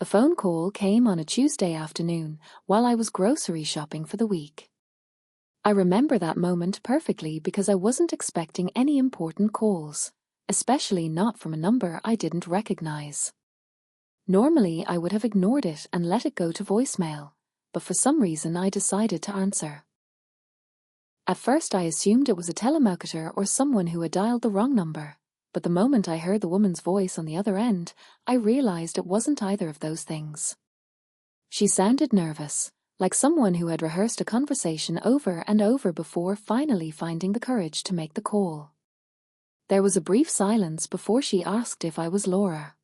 A phone call came on a Tuesday afternoon while I was grocery shopping for the week. I remember that moment perfectly because I wasn't expecting any important calls, especially not from a number I didn't recognize. Normally, I would have ignored it and let it go to voicemail, but for some reason I decided to answer. At first I assumed it was a telemarketer or someone who had dialed the wrong number, but the moment I heard the woman's voice on the other end, I realized it wasn't either of those things. She sounded nervous, like someone who had rehearsed a conversation over and over before finally finding the courage to make the call. There was a brief silence before she asked if I was Laura.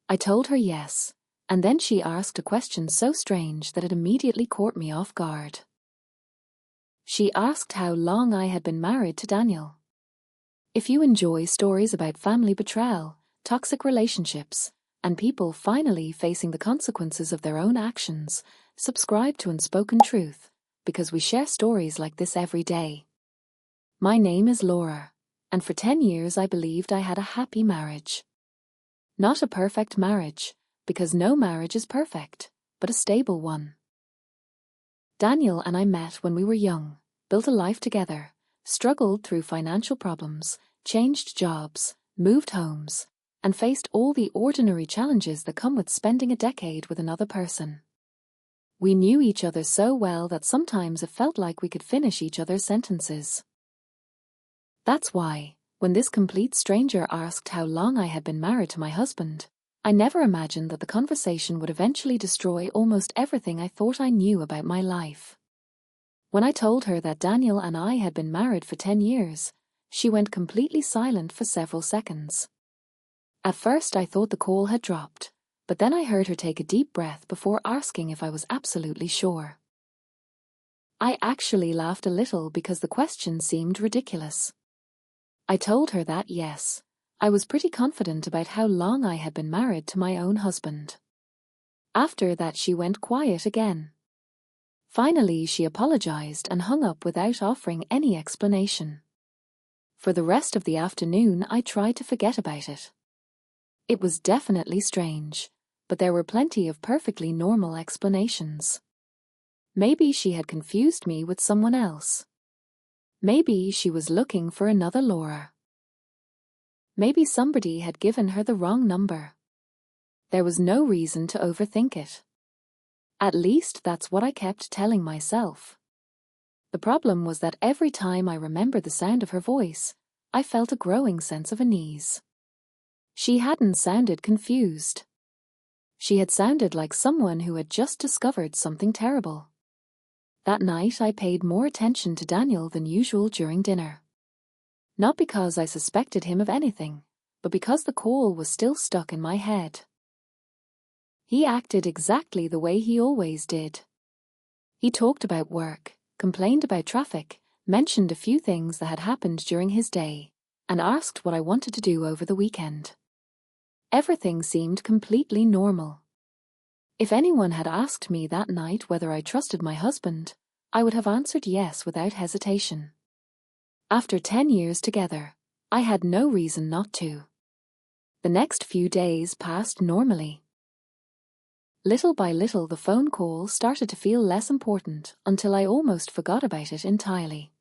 I told her yes, and then she asked a question so strange that it immediately caught me off guard. She asked how long I had been married to Daniel. If you enjoy stories about family betrayal, toxic relationships, and people finally facing the consequences of their own actions, subscribe to Unspoken Truth, because we share stories like this every day. My name is Laura, and for 10 years I believed I had a happy marriage. Not a perfect marriage, because no marriage is perfect, but a stable one. Daniel and I met when we were young, built a life together, struggled through financial problems, changed jobs, moved homes, and faced all the ordinary challenges that come with spending a decade with another person. We knew each other so well that sometimes it felt like we could finish each other's sentences. That's why, when this complete stranger asked how long I had been married to my husband, I never imagined that the conversation would eventually destroy almost everything I thought I knew about my life. When I told her that Daniel and I had been married for 10 years, she went completely silent for several seconds. At first I thought the call had dropped, but then I heard her take a deep breath before asking if I was absolutely sure. I actually laughed a little because the question seemed ridiculous. I told her that yes, I was pretty confident about how long I had been married to my own husband. After that she went quiet again. Finally she apologized and hung up without offering any explanation. For the rest of the afternoon I tried to forget about it. It was definitely strange, but there were plenty of perfectly normal explanations. Maybe she had confused me with someone else. Maybe she was looking for another Laura. Maybe somebody had given her the wrong number. There was no reason to overthink it. At least that's what I kept telling myself. The problem was that every time I remembered the sound of her voice, I felt a growing sense of unease. She hadn't sounded confused. She had sounded like someone who had just discovered something terrible. That night I paid more attention to Daniel than usual during dinner. Not because I suspected him of anything, but because the call was still stuck in my head. He acted exactly the way he always did. He talked about work, complained about traffic, mentioned a few things that had happened during his day, and asked what I wanted to do over the weekend. Everything seemed completely normal. If anyone had asked me that night whether I trusted my husband, I would have answered yes without hesitation. After 10 years together, I had no reason not to. The next few days passed normally. Little by little the phone call started to feel less important until I almost forgot about it entirely.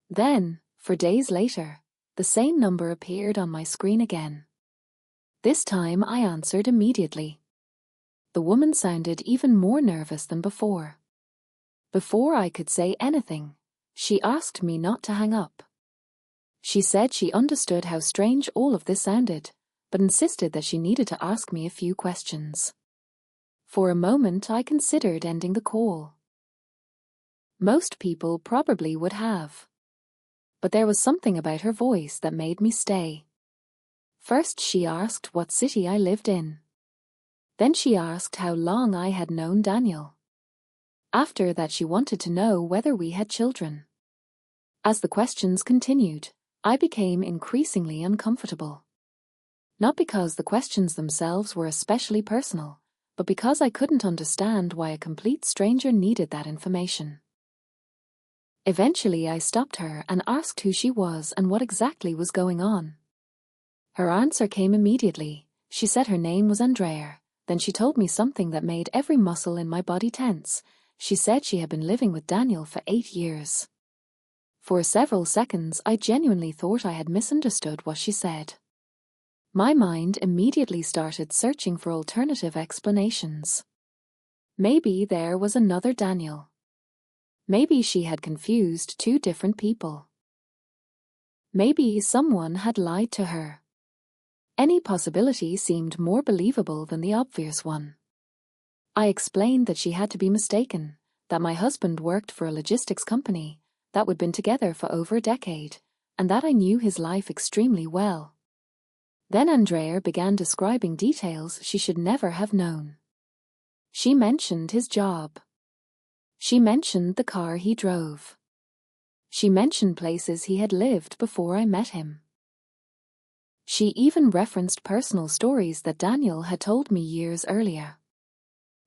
Then, for days later, the same number appeared on my screen again. This time I answered immediately. The woman sounded even more nervous than before. Before I could say anything, she asked me not to hang up. She said she understood how strange all of this sounded, but insisted that she needed to ask me a few questions. For a moment I considered ending the call. Most people probably would have. But there was something about her voice that made me stay. First she asked what city I lived in. Then she asked how long I had known Daniel. After that she wanted to know whether we had children. As the questions continued, I became increasingly uncomfortable. Not because the questions themselves were especially personal, but because I couldn't understand why a complete stranger needed that information. Eventually I stopped her and asked who she was and what exactly was going on. Her answer came immediately. She said her name was Andrea, Then she told me something that made every muscle in my body tense. She said she had been living with Daniel for 8 years. For several seconds, I genuinely thought I had misunderstood what she said. My mind immediately started searching for alternative explanations. Maybe there was another Daniel. Maybe she had confused 2 different people. Maybe someone had lied to her. Any possibility seemed more believable than the obvious one. I explained that she had to be mistaken, that my husband worked for a logistics company, that we'd been together for over a decade, and that I knew his life extremely well. Then Andrea began describing details she should never have known. She mentioned his job. She mentioned the car he drove. She mentioned places he had lived before I met him. She even referenced personal stories that Daniel had told me years earlier.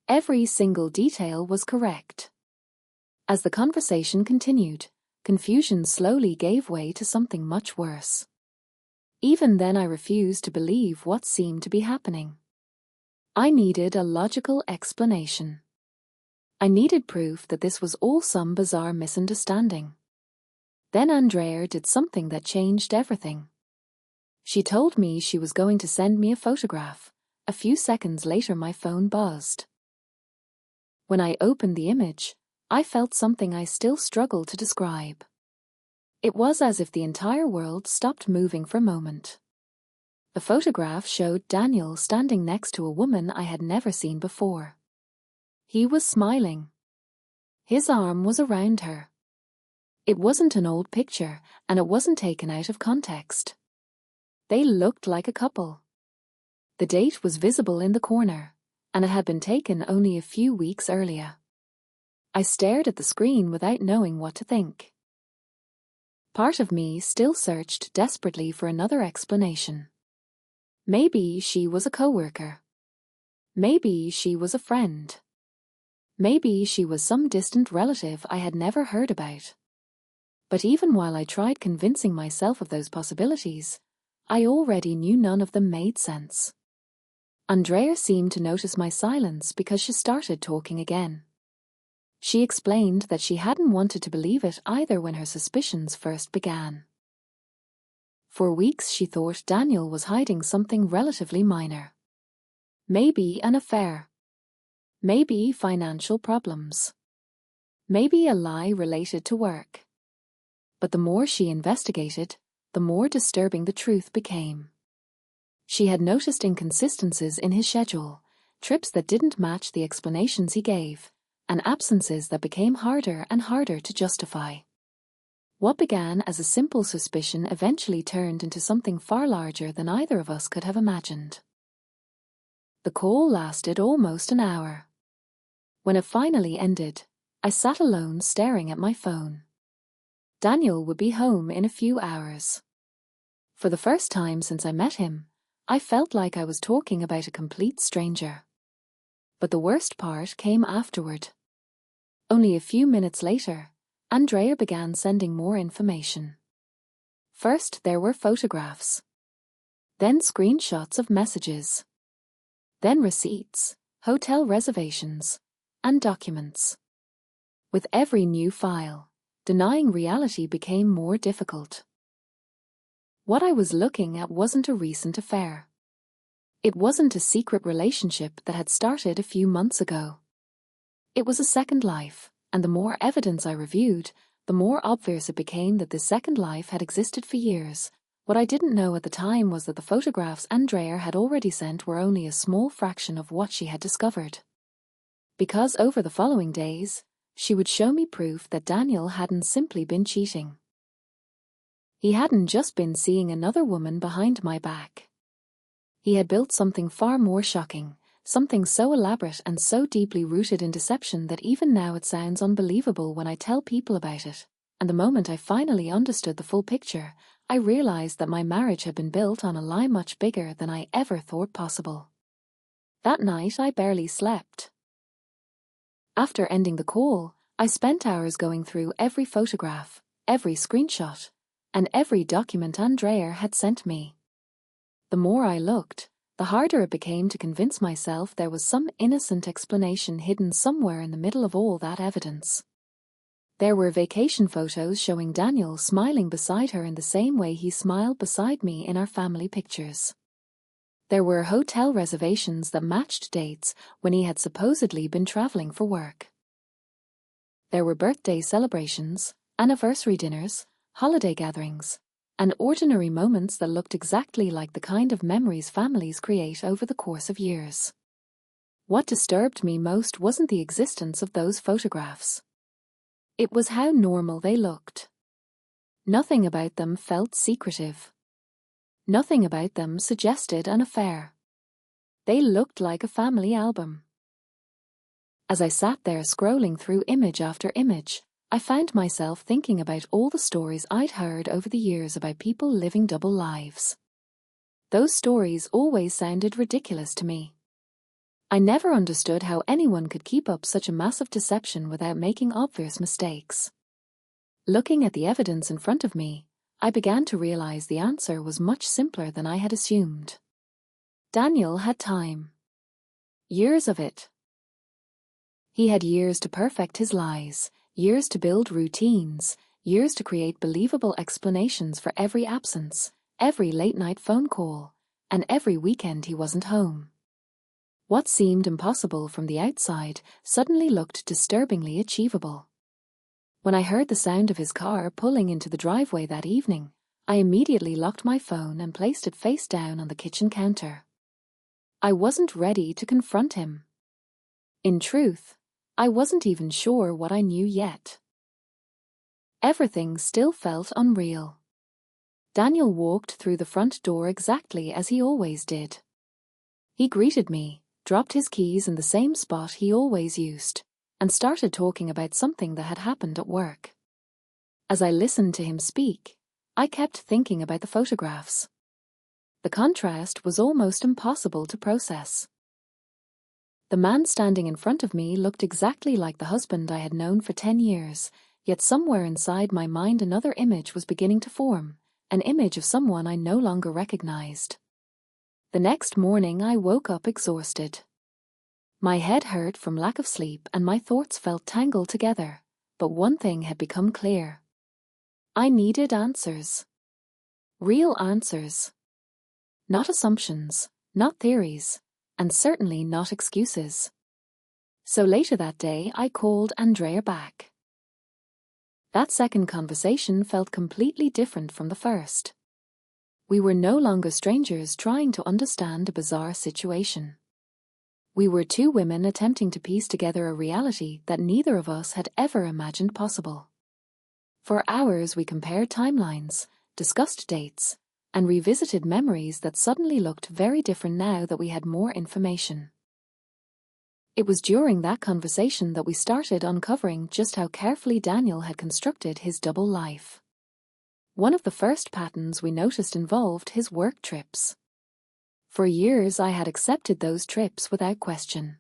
Every single detail was correct. As the conversation continued, confusion slowly gave way to something much worse. Even then, I refused to believe what seemed to be happening. I needed a logical explanation. I needed proof that this was all some bizarre misunderstanding. Then Andrea did something that changed everything. She told me she was going to send me a photograph. A few seconds later, my phone buzzed. When I opened the image, I felt something I still struggle to describe. It was as if the entire world stopped moving for a moment. The photograph showed Daniel standing next to a woman I had never seen before. He was smiling. His arm was around her. It wasn't an old picture, and it wasn't taken out of context. They looked like a couple. The date was visible in the corner, and it had been taken only a few weeks earlier. I stared at the screen without knowing what to think. Part of me still searched desperately for another explanation. Maybe she was a coworker. Maybe she was a friend. Maybe she was some distant relative I had never heard about. But even while I tried convincing myself of those possibilities, I already knew none of them made sense. Andrea seemed to notice my silence because she started talking again. She explained that she hadn't wanted to believe it either when her suspicions first began. For weeks she thought Daniel was hiding something relatively minor. Maybe an affair. Maybe financial problems. Maybe a lie related to work. But the more she investigated, the more disturbing the truth became. She had noticed inconsistencies in his schedule, trips that didn't match the explanations he gave, and absences that became harder and harder to justify. What began as a simple suspicion eventually turned into something far larger than either of us could have imagined. The call lasted almost an hour. When it finally ended, I sat alone staring at my phone. Daniel would be home in a few hours. For the first time since I met him, I felt like I was talking about a complete stranger. But the worst part came afterward. Only a few minutes later, Andrea began sending more information. First, there were photographs. Then screenshots of messages. Then receipts, hotel reservations, and documents. With every new file, denying reality became more difficult. What I was looking at wasn't a recent affair. It wasn't a secret relationship that had started a few months ago. It was a second life, and the more evidence I reviewed, the more obvious it became that this second life had existed for years. What I didn't know at the time was that the photographs Andrea had already sent were only a small fraction of what she had discovered. Because over the following days, she would show me proof that Daniel hadn't simply been cheating. He hadn't just been seeing another woman behind my back. He had built something far more shocking, something so elaborate and so deeply rooted in deception that even now it sounds unbelievable when I tell people about it. And the moment I finally understood the full picture, I realized that my marriage had been built on a lie much bigger than I ever thought possible. That night I barely slept. After ending the call, I spent hours going through every photograph, every screenshot, and every document Andrea had sent me. The more I looked, the harder it became to convince myself there was some innocent explanation hidden somewhere in the middle of all that evidence. There were vacation photos showing Daniel smiling beside her in the same way he smiled beside me in our family pictures. There were hotel reservations that matched dates when he had supposedly been traveling for work. There were birthday celebrations, anniversary dinners, holiday gatherings, and ordinary moments that looked exactly like the kind of memories families create over the course of years. What disturbed me most wasn't the existence of those photographs. It was how normal they looked. Nothing about them felt secretive. Nothing about them suggested an affair. They looked like a family album. As I sat there scrolling through image after image, I found myself thinking about all the stories I'd heard over the years about people living double lives. Those stories always sounded ridiculous to me. I never understood how anyone could keep up such a massive deception without making obvious mistakes. Looking at the evidence in front of me, I began to realize the answer was much simpler than I had assumed. Daniel had time. Years of it. He had years to perfect his lies, years to build routines, years to create believable explanations for every absence, every late-night phone call, and every weekend he wasn't home. What seemed impossible from the outside suddenly looked disturbingly achievable. When I heard the sound of his car pulling into the driveway that evening, I immediately locked my phone and placed it face down on the kitchen counter. I wasn't ready to confront him. In truth, I wasn't even sure what I knew yet. Everything still felt unreal. Daniel walked through the front door exactly as he always did. He greeted me, dropped his keys in the same spot he always used, and started talking about something that had happened at work. As I listened to him speak, I kept thinking about the photographs. The contrast was almost impossible to process. The man standing in front of me looked exactly like the husband I had known for 10 years, yet somewhere inside my mind another image was beginning to form, an image of someone I no longer recognized. The next morning I woke up exhausted. My head hurt from lack of sleep and my thoughts felt tangled together, but one thing had become clear. I needed answers. Real answers. Not assumptions, not theories, and certainly not excuses. So later that day I called Andrea back. That second conversation felt completely different from the first. We were no longer strangers trying to understand a bizarre situation. We were two women attempting to piece together a reality that neither of us had ever imagined possible. For hours we compared timelines, discussed dates, and revisited memories that suddenly looked very different now that we had more information. It was during that conversation that we started uncovering just how carefully Daniel had constructed his double life. One of the first patterns we noticed involved his work trips. For years I had accepted those trips without question.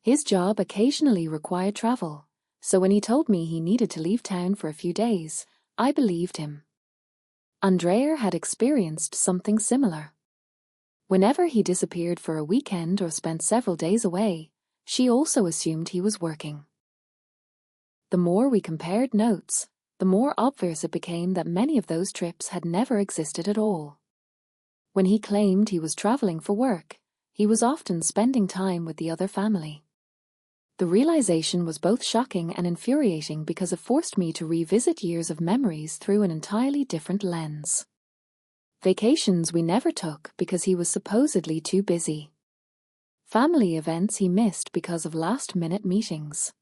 His job occasionally required travel, so when he told me he needed to leave town for a few days, I believed him. Andrea had experienced something similar. Whenever he disappeared for a weekend or spent several days away, she also assumed he was working. The more we compared notes, the more obvious it became that many of those trips had never existed at all. When he claimed he was traveling for work, he was often spending time with the other family. The realization was both shocking and infuriating because it forced me to revisit years of memories through an entirely different lens. Vacations we never took because he was supposedly too busy. Family events he missed because of last-minute meetings.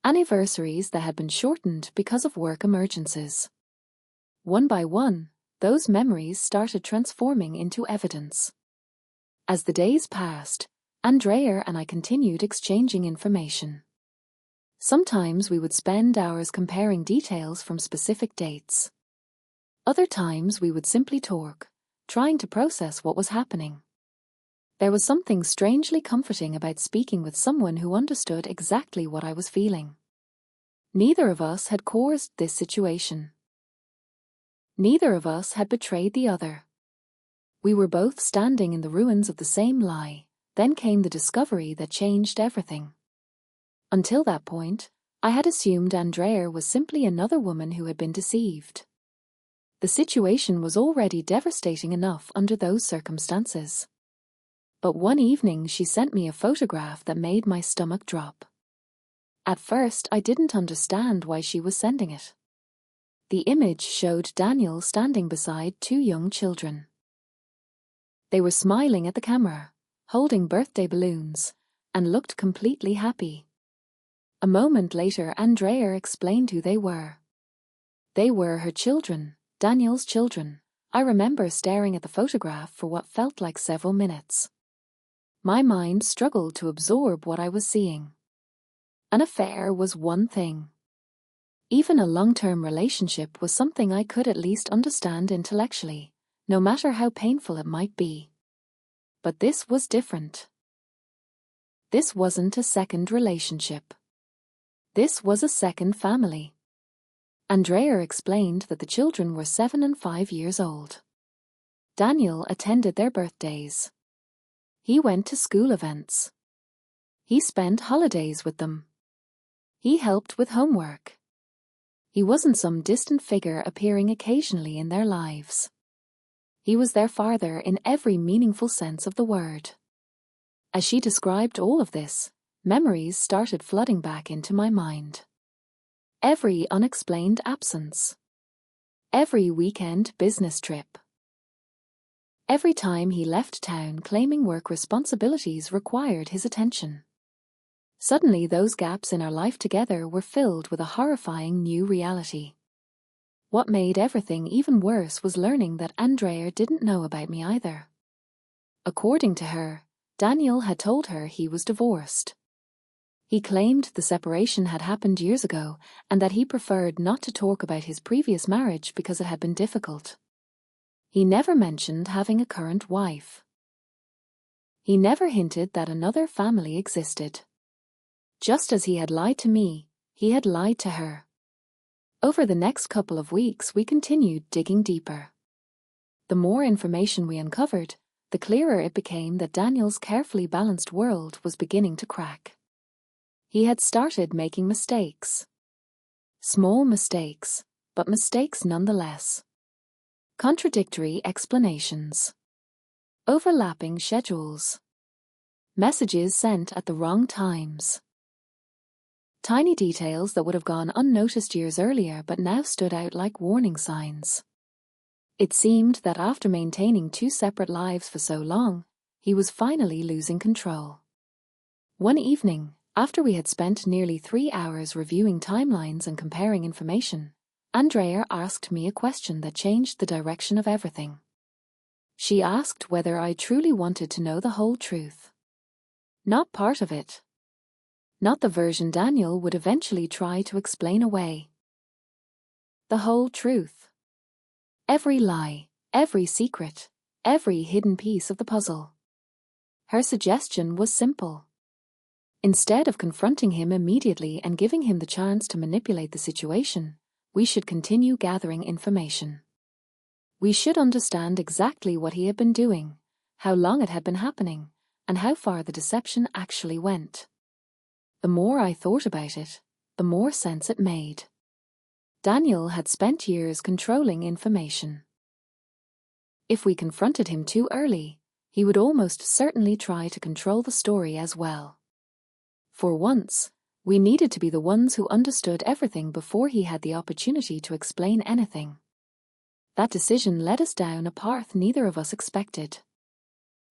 Anniversaries that had been shortened because of work emergencies. One by one, those memories started transforming into evidence. As the days passed, Andrea and I continued exchanging information. Sometimes we would spend hours comparing details from specific dates. Other times we would simply talk, trying to process what was happening. There was something strangely comforting about speaking with someone who understood exactly what I was feeling. Neither of us had caused this situation. Neither of us had betrayed the other. We were both standing in the ruins of the same lie. Then came the discovery that changed everything. Until that point, I had assumed Andrea was simply another woman who had been deceived. The situation was already devastating enough under those circumstances. But one evening she sent me a photograph that made my stomach drop. At first, I didn't understand why she was sending it. The image showed Daniel standing beside two young children. They were smiling at the camera, holding birthday balloons, and looked completely happy. A moment later, Andrea explained who they were. They were her children, Daniel's children. I remember staring at the photograph for what felt like several minutes. My mind struggled to absorb what I was seeing. An affair was one thing. Even a long-term relationship was something I could at least understand intellectually, no matter how painful it might be. But this was different. This wasn't a second relationship. This was a second family. Andrea explained that the children were 7 and 5 years old. Daniel attended their birthdays. He went to school events. He spent holidays with them. He helped with homework. He wasn't some distant figure appearing occasionally in their lives. He was their father in every meaningful sense of the word. As she described all of this, memories started flooding back into my mind. Every unexplained absence. Every weekend business trip. Every time he left town claiming work responsibilities required his attention. Suddenly those gaps in our life together were filled with a horrifying new reality. What made everything even worse was learning that Andrea didn't know about me either. According to her, Daniel had told her he was divorced. He claimed the separation had happened years ago and that he preferred not to talk about his previous marriage because it had been difficult. He never mentioned having a current wife. He never hinted that another family existed. Just as he had lied to me, he had lied to her. Over the next couple of weeks, we continued digging deeper. The more information we uncovered, the clearer it became that Daniel's carefully balanced world was beginning to crack. He had started making mistakes. Small mistakes, but mistakes nonetheless. Contradictory explanations. Overlapping schedules. Messages sent at the wrong times. Tiny details that would have gone unnoticed years earlier but now stood out like warning signs. It seemed that after maintaining two separate lives for so long, he was finally losing control. One evening, after we had spent nearly 3 hours reviewing timelines and comparing information, Andrea asked me a question that changed the direction of everything. She asked whether I truly wanted to know the whole truth. Not part of it. Not the version Daniel would eventually try to explain away. The whole truth. Every lie, every secret, every hidden piece of the puzzle. Her suggestion was simple. Instead of confronting him immediately and giving him the chance to manipulate the situation, we should continue gathering information. We should understand exactly what he had been doing, how long it had been happening, and how far the deception actually went. The more I thought about it, the more sense it made. Daniel had spent years controlling information. If we confronted him too early, he would almost certainly try to control the story as well. For once, we needed to be the ones who understood everything before he had the opportunity to explain anything. That decision led us down a path neither of us expected.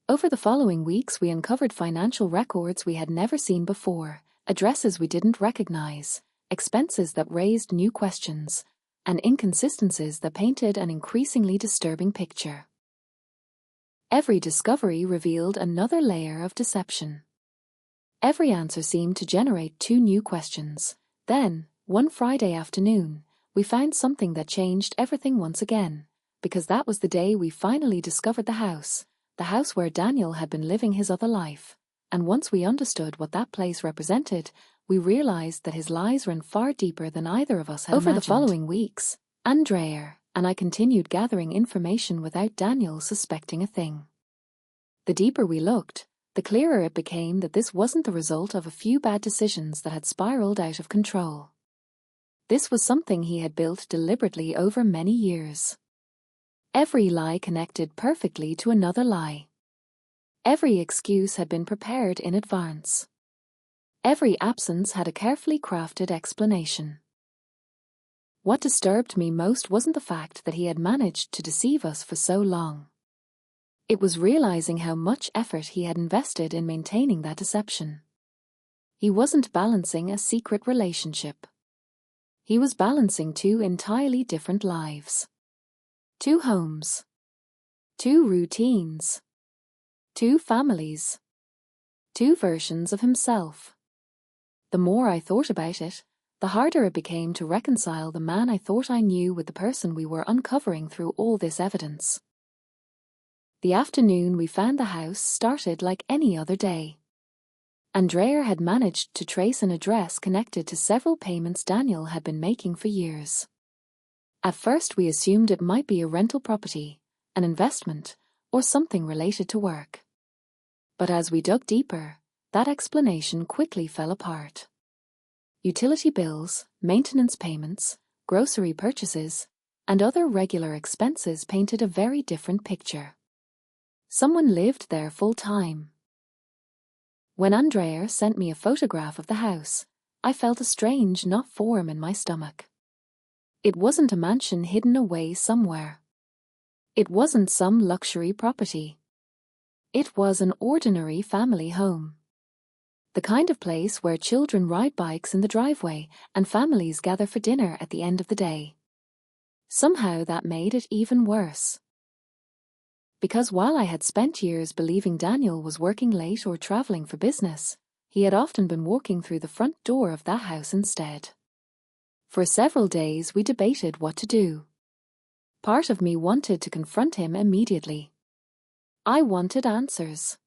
Over the following weeks, we uncovered financial records we had never seen before, addresses we didn't recognize, expenses that raised new questions, and inconsistencies that painted an increasingly disturbing picture. Every discovery revealed another layer of deception. Every answer seemed to generate 2 new questions. Then, one Friday afternoon, we found something that changed everything once again, because that was the day we finally discovered the house where Daniel had been living his other life. And once we understood what that place represented, we realized that his lies ran far deeper than either of us had imagined. Over the following weeks, Andrea and I continued gathering information without Daniel suspecting a thing. The deeper we looked, the clearer it became that this wasn't the result of a few bad decisions that had spiraled out of control. This was something he had built deliberately over many years. Every lie connected perfectly to another lie. Every excuse had been prepared in advance. Every absence had a carefully crafted explanation. What disturbed me most wasn't the fact that he had managed to deceive us for so long. It was realizing how much effort he had invested in maintaining that deception. He wasn't balancing a secret relationship. He was balancing two entirely different lives. Two homes. Two routines. Two families. Two versions of himself. The more I thought about it, the harder it became to reconcile the man I thought I knew with the person we were uncovering through all this evidence. The afternoon we found the house started like any other day. Andrea had managed to trace an address connected to several payments Daniel had been making for years. At first we assumed it might be a rental property, an investment, or something related to work. But as we dug deeper, that explanation quickly fell apart. Utility bills, maintenance payments, grocery purchases, and other regular expenses painted a very different picture. Someone lived there full-time. When Andrea sent me a photograph of the house, I felt a strange knot form in my stomach. It wasn't a mansion hidden away somewhere. It wasn't some luxury property. It was an ordinary family home. The kind of place where children ride bikes in the driveway and families gather for dinner at the end of the day. Somehow that made it even worse. Because while I had spent years believing Daniel was working late or traveling for business, he had often been walking through the front door of that house instead. For several days we debated what to do. Part of me wanted to confront him immediately. I wanted answers.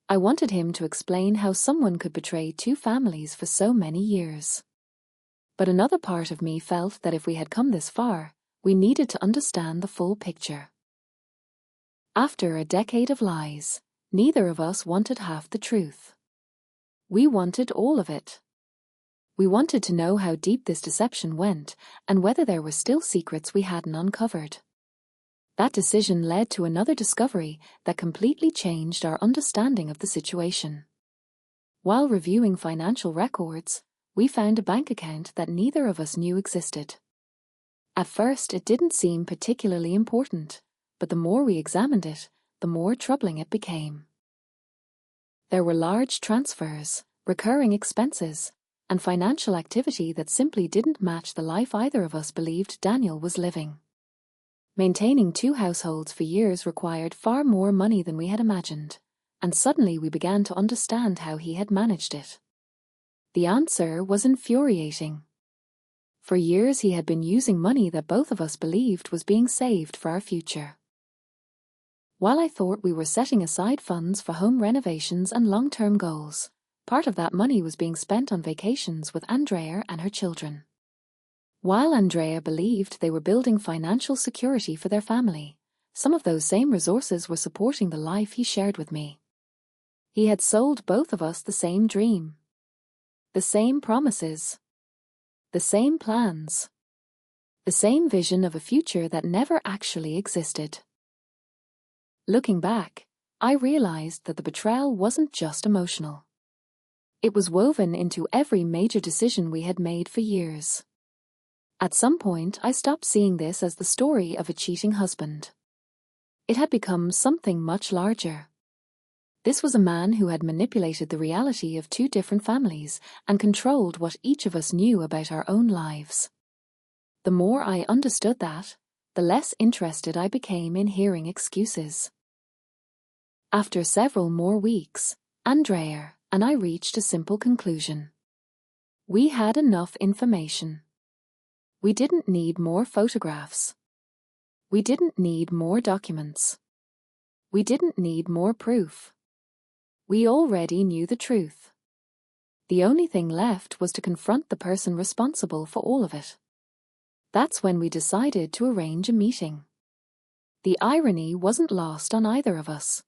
I wanted him to explain how someone could betray two families for so many years. But another part of me felt that if we had come this far, we needed to understand the full picture. After a decade of lies, neither of us wanted half the truth. We wanted all of it. We wanted to know how deep this deception went and whether there were still secrets we hadn't uncovered. That decision led to another discovery that completely changed our understanding of the situation. While reviewing financial records, we found a bank account that neither of us knew existed. At first, it didn't seem particularly important, but the more we examined it, the more troubling it became. There were large transfers, recurring expenses, and financial activity that simply didn't match the life either of us believed Daniel was living. Maintaining two households for years required far more money than we had imagined, and suddenly we began to understand how he had managed it. The answer was infuriating. For years he had been using money that both of us believed was being saved for our future. While I thought we were setting aside funds for home renovations and long-term goals, part of that money was being spent on vacations with Andrea and her children. While Andrea believed they were building financial security for their family, some of those same resources were supporting the life he shared with me. He had sold both of us the same dream. The same promises. The same plans. The same vision of a future that never actually existed. Looking back, I realized that the betrayal wasn't just emotional. It was woven into every major decision we had made for years. At some point, I stopped seeing this as the story of a cheating husband. It had become something much larger. This was a man who had manipulated the reality of two different families and controlled what each of us knew about our own lives. The more I understood that, the less interested I became in hearing excuses. After several more weeks, Andrea and I reached a simple conclusion. We had enough information. We didn't need more photographs. We didn't need more documents. We didn't need more proof. We already knew the truth. The only thing left was to confront the person responsible for all of it. That's when we decided to arrange a meeting. The irony wasn't lost on either of us.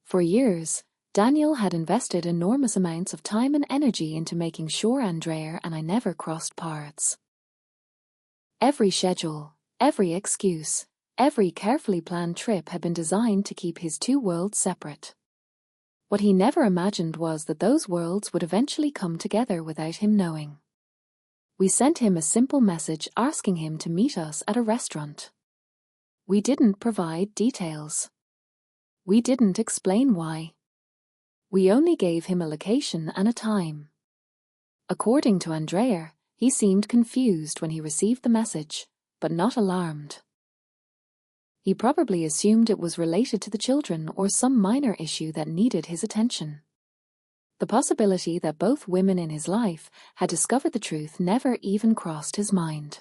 For years, Daniel had invested enormous amounts of time and energy into making sure Andrea and I never crossed paths. Every schedule, every excuse, every carefully planned trip had been designed to keep his two worlds separate. What he never imagined was that those worlds would eventually come together without him knowing. We sent him a simple message asking him to meet us at a restaurant. We didn't provide details. We didn't explain why. We only gave him a location and a time. According to Andrea, he seemed confused when he received the message, but not alarmed. He probably assumed it was related to the children or some minor issue that needed his attention. The possibility that both women in his life had discovered the truth never even crossed his mind.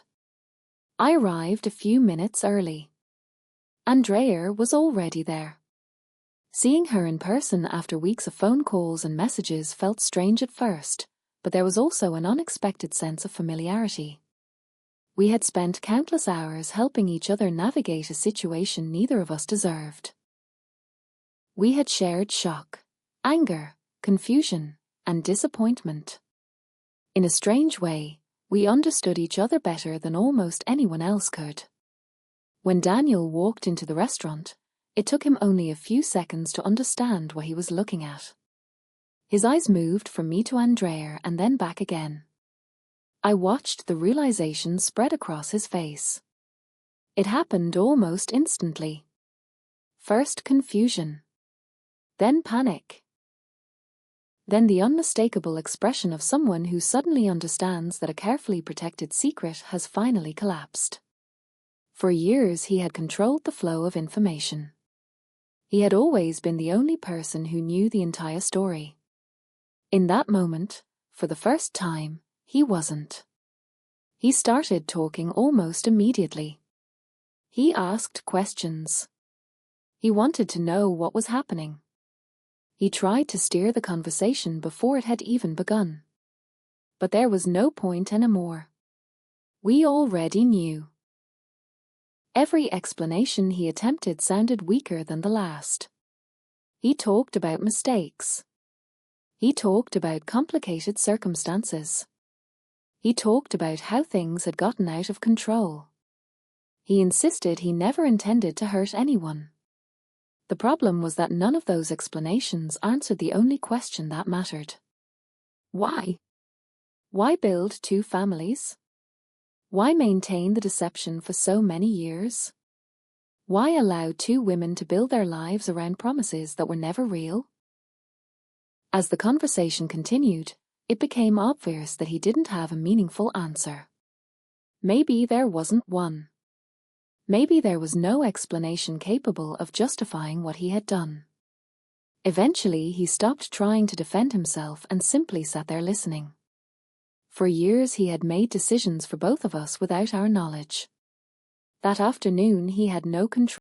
I arrived a few minutes early. Andrea was already there. Seeing her in person after weeks of phone calls and messages felt strange at first, but there was also an unexpected sense of familiarity. We had spent countless hours helping each other navigate a situation neither of us deserved. We had shared shock, anger, confusion, and disappointment. In a strange way, we understood each other better than almost anyone else could. When Daniel walked into the restaurant, it took him only a few seconds to understand what he was looking at. His eyes moved from me to Andrea and then back again. I watched the realization spread across his face. It happened almost instantly. First confusion. Then panic. Then the unmistakable expression of someone who suddenly understands that a carefully protected secret has finally collapsed. For years he had controlled the flow of information. He had always been the only person who knew the entire story. In that moment, for the first time, he wasn't. He started talking almost immediately. He asked questions. He wanted to know what was happening. He tried to steer the conversation before it had even begun. But there was no point anymore. We already knew. Every explanation he attempted sounded weaker than the last. He talked about mistakes. He talked about complicated circumstances. He talked about how things had gotten out of control. He insisted he never intended to hurt anyone. The problem was that none of those explanations answered the only question that mattered. Why? Why build two families? Why maintain the deception for so many years? Why allow two women to build their lives around promises that were never real? As the conversation continued, it became obvious that he didn't have a meaningful answer. Maybe there wasn't one. Maybe there was no explanation capable of justifying what he had done. Eventually, he stopped trying to defend himself and simply sat there listening. For years he had made decisions for both of us without our knowledge. That afternoon he had no control.